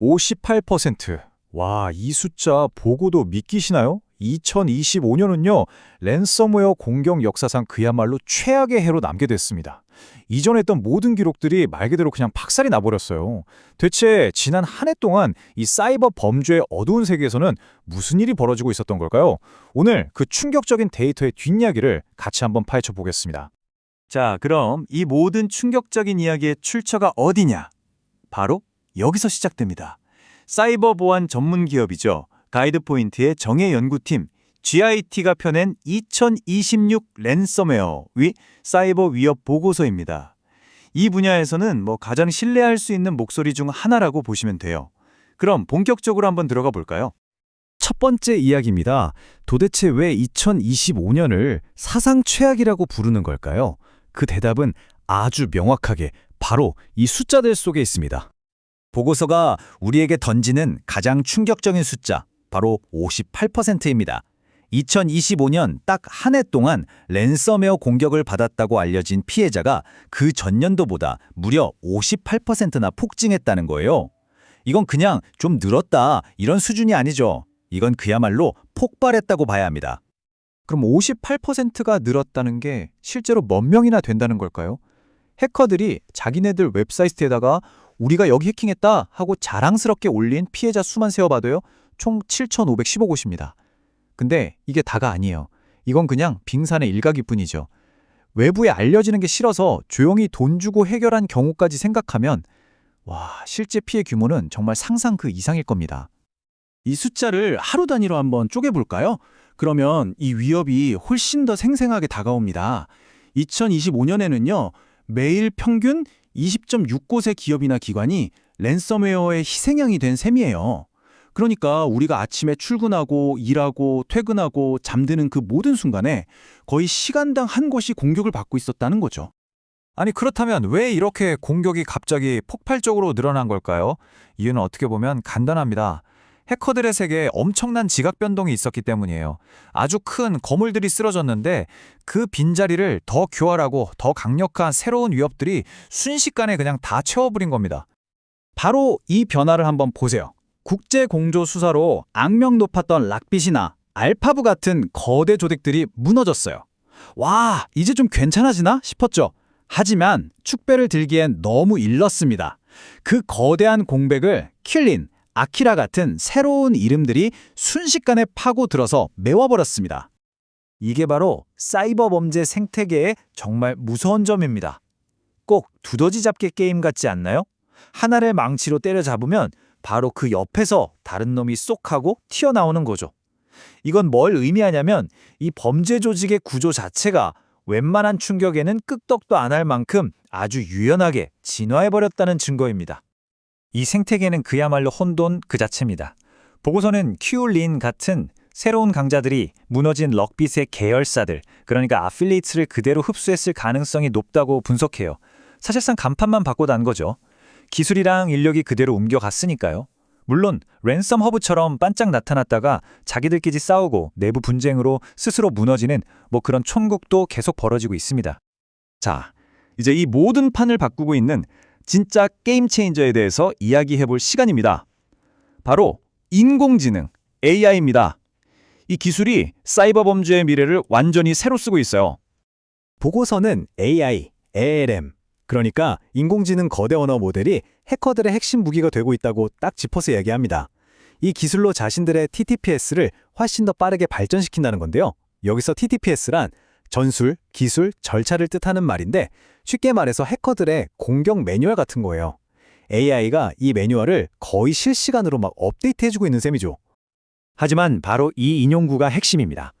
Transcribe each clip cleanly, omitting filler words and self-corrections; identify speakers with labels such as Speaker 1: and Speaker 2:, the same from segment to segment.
Speaker 1: 58%. 와, 이 숫자 보고도 믿기시나요? 2025년은요, 랜섬웨어 공격 역사상 그야말로 최악의 해로 남게 됐습니다. 이전에 했던 모든 기록들이 말 그대로 그냥 박살이 나버렸어요. 대체 지난 한 해 동안 이 사이버 범죄의 어두운 세계에서는 무슨 일이 벌어지고 있었던 걸까요? 오늘 그 충격적인 데이터의 뒷이야기를 같이 한번 파헤쳐 보겠습니다.
Speaker 2: 자, 그럼 이 모든 충격적인 이야기의 출처가 어디냐? 바로 여기서 시작됩니다. 사이버 보안 전문 기업이죠. 가이드포인트의 정예 연구팀 GIT가 펴낸 2026 랜섬웨어 위 사이버 위협 보고서입니다. 이 분야에서는 가장 신뢰할 수 있는 목소리 중 하나라고 보시면 돼요. 그럼 본격적으로 한번 들어가 볼까요?
Speaker 1: 첫 번째 이야기입니다. 도대체 왜 2025년을 사상 최악이라고 부르는 걸까요? 그 대답은 아주 명확하게 바로 이 숫자들 속에 있습니다.
Speaker 2: 보고서가 우리에게 던지는 가장 충격적인 숫자, 바로 58%입니다. 2025년 딱 한 해 동안 랜섬웨어 공격을 받았다고 알려진 피해자가 그 전년도보다 무려 58%나 폭증했다는 거예요. 이건 그냥 좀 늘었다 이런 수준이 아니죠. 이건 그야말로 폭발했다고 봐야 합니다.
Speaker 1: 그럼 58%가 늘었다는 게 실제로 몇 명이나 된다는 걸까요? 해커들이 자기네들 웹사이트에다가 우리가 여기 해킹했다 하고 자랑스럽게 올린 피해자 수만 세어봐도요, 총 7,515곳입니다. 근데 이게 다가 아니에요. 이건 그냥 빙산의 일각일 뿐이죠. 외부에 알려지는 게 싫어서 조용히 돈 주고 해결한 경우까지 생각하면 실제 피해 규모는 정말 상상 그 이상일 겁니다.
Speaker 3: 이 숫자를 하루 단위로 한번 쪼개볼까요? 그러면 이 위협이 훨씬 더 생생하게 다가옵니다. 2025년에는요, 매일 평균 20.6곳의 기업이나 기관이 랜섬웨어의 희생양이 된 셈이에요. 그러니까 우리가 아침에 출근하고 일하고 퇴근하고 잠드는 그 모든 순간에 거의 시간당 한 곳이 공격을 받고 있었다는 거죠.
Speaker 1: 아니 그렇다면 왜 이렇게 공격이 갑자기 폭발적으로 늘어난 걸까요? 이유는 어떻게 보면 간단합니다. 해커들의 세계에 엄청난 지각 변동이 있었기 때문이에요. 아주 큰 거물들이 쓰러졌는데 그 빈자리를 더 교활하고 더 강력한 새로운 위협들이 순식간에 그냥 다 채워버린 겁니다. 바로 이 변화를 한번 보세요. 국제 공조 수사로 악명 높았던 락빗이나 알파브 같은 거대 조직들이 무너졌어요. 와, 이제 좀 괜찮아지나 싶었죠. 하지만 축배를 들기엔 너무 일렀습니다. 그 거대한 공백을 킬린, 아키라 같은 새로운 이름들이 순식간에 파고들어서 메워버렸습니다. 이게 바로 사이버 범죄 생태계의 정말 무서운 점입니다. 꼭 두더지 잡기 게임 같지 않나요? 하나를 망치로 때려잡으면 바로 그 옆에서 다른 놈이 쏙 하고 튀어나오는 거죠. 이건 뭘 의미하냐면 이 범죄 조직의 구조 자체가 웬만한 충격에는 끄떡도 안 할 만큼 아주 유연하게 진화해버렸다는 증거입니다. 이 생태계는 그야말로 혼돈 그 자체입니다. 보고서는 큐린 같은 새로운 강자들이 무너진 럭빗의 계열사들, 그러니까 아필리에이트를 그대로 흡수했을 가능성이 높다고 분석해요. 사실상 간판만 바꿔 단 거죠. 기술이랑 인력이 그대로 옮겨갔으니까요. 물론 랜섬 허브처럼 반짝 나타났다가 자기들끼리 싸우고 내부 분쟁으로 스스로 무너지는 그런 촌국도 계속 벌어지고 있습니다.
Speaker 2: 자, 이제 이 모든 판을 바꾸고 있는 진짜 게임 체인저에 대해서 이야기해볼 시간입니다. 바로 인공지능, AI입니다. 이 기술이 사이버 범죄의 미래를 완전히 새로 쓰고 있어요.
Speaker 1: 보고서는 AI, LLM, 그러니까 인공지능 거대 언어 모델이 해커들의 핵심 무기가 되고 있다고 딱 짚어서 이야기합니다. 이 기술로 자신들의 TTPS를 훨씬 더 빠르게 발전시킨다는 건데요. 여기서 TTPS란 전술, 기술, 절차를 뜻하는 말인데 쉽게 말해서 해커들의 공격 매뉴얼 같은 거예요. AI가 이 매뉴얼을 거의 실시간으로 막 업데이트해주고 있는 셈이죠. 하지만 바로 이 인용구가 핵심입니다.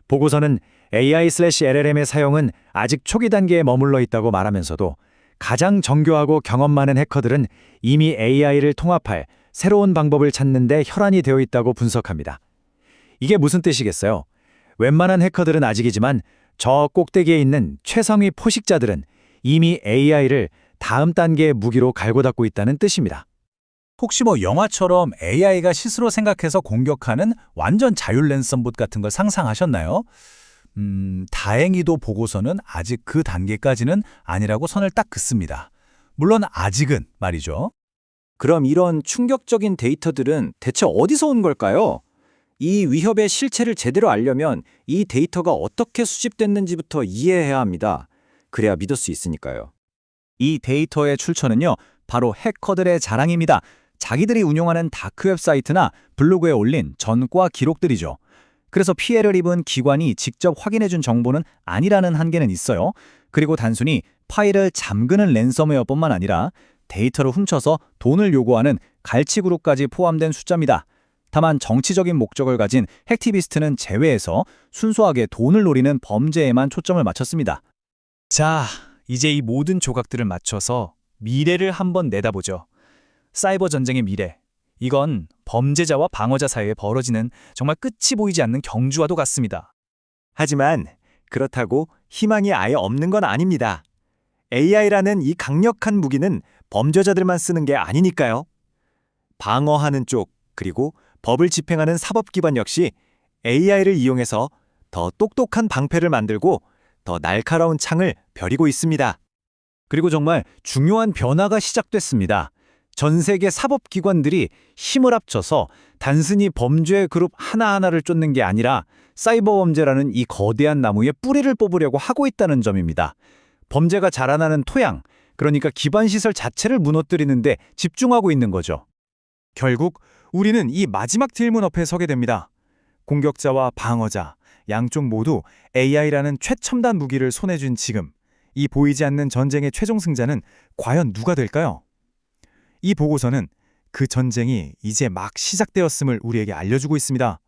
Speaker 1: 보고서는 AI/LLM의 사용은 아직 초기 단계에 머물러 있다고 말하면서도 가장 정교하고 경험 많은 해커들은 이미 AI를 통합할 새로운 방법을 찾는 데 혈안이 되어 있다고 분석합니다. 이게 무슨 뜻이겠어요? 웬만한 해커들은 아직이지만 저 꼭대기에 있는 최상위 포식자들은 이미 AI를 다음 단계의 무기로 갈고 닦고 있다는 뜻입니다.
Speaker 3: 혹시 영화처럼 AI가 스스로 생각해서 공격하는 완전 자율 랜섬봇 같은 걸 상상하셨나요? 다행히도 보고서는 아직 그 단계까지는 아니라고 선을 딱 긋습니다. 물론 아직은 말이죠.
Speaker 1: 그럼 이런 충격적인 데이터들은 대체 어디서 온 걸까요? 이 위협의 실체를 제대로 알려면 이 데이터가 어떻게 수집됐는지부터 이해해야 합니다. 그래야 믿을 수 있으니까요.
Speaker 3: 이 데이터의 출처는요, 바로 해커들의 자랑입니다. 자기들이 운용하는 다크웹 사이트나 블로그에 올린 전과 기록들이죠. 그래서 피해를 입은 기관이 직접 확인해준 정보는 아니라는 한계는 있어요. 그리고 단순히 파일을 잠그는 랜섬웨어뿐만 아니라 데이터를 훔쳐서 돈을 요구하는 갈치그룹까지 포함된 숫자입니다. 다만 정치적인 목적을 가진 핵티비스트는 제외해서 순수하게 돈을 노리는 범죄에만 초점을 맞췄습니다.
Speaker 2: 자, 이제 이 모든 조각들을 맞춰서 미래를 한번 내다보죠. 사이버 전쟁의 미래. 이건 범죄자와 방어자 사이에 벌어지는 정말 끝이 보이지 않는 경주와도 같습니다.
Speaker 4: 하지만 그렇다고 희망이 아예 없는 건 아닙니다. AI라는 이 강력한 무기는 범죄자들만 쓰는 게 아니니까요. 방어하는 쪽, 그리고 법을 집행하는 사법기관 역시 AI를 이용해서 더 똑똑한 방패를 만들고 더 날카로운 창을 벼리고 있습니다.
Speaker 3: 그리고 정말 중요한 변화가 시작됐습니다. 전 세계 사법기관들이 힘을 합쳐서 단순히 범죄 그룹 하나하나를 쫓는 게 아니라 사이버 범죄라는 이 거대한 나무에 뿌리를 뽑으려고 하고 있다는 점입니다. 범죄가 자라나는 토양, 그러니까 기반 시설 자체를 무너뜨리는 데 집중하고 있는 거죠.
Speaker 2: 결국 우리는 이 마지막 질문 앞에 서게 됩니다. 공격자와 방어자, 양쪽 모두 AI라는 최첨단 무기를 손에 쥔 지금, 이 보이지 않는 전쟁의 최종 승자는 과연 누가 될까요? 이 보고서는 그 전쟁이 이제 막 시작되었음을 우리에게 알려주고 있습니다.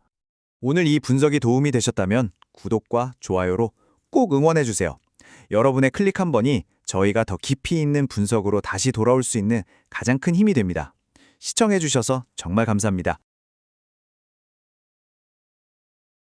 Speaker 4: 오늘 이 분석이 도움이 되셨다면 구독과 좋아요로 꼭 응원해주세요. 여러분의 클릭 한 번이 저희가 더 깊이 있는 분석으로 다시 돌아올 수 있는 가장 큰 힘이 됩니다. 시청해주셔서 정말 감사합니다.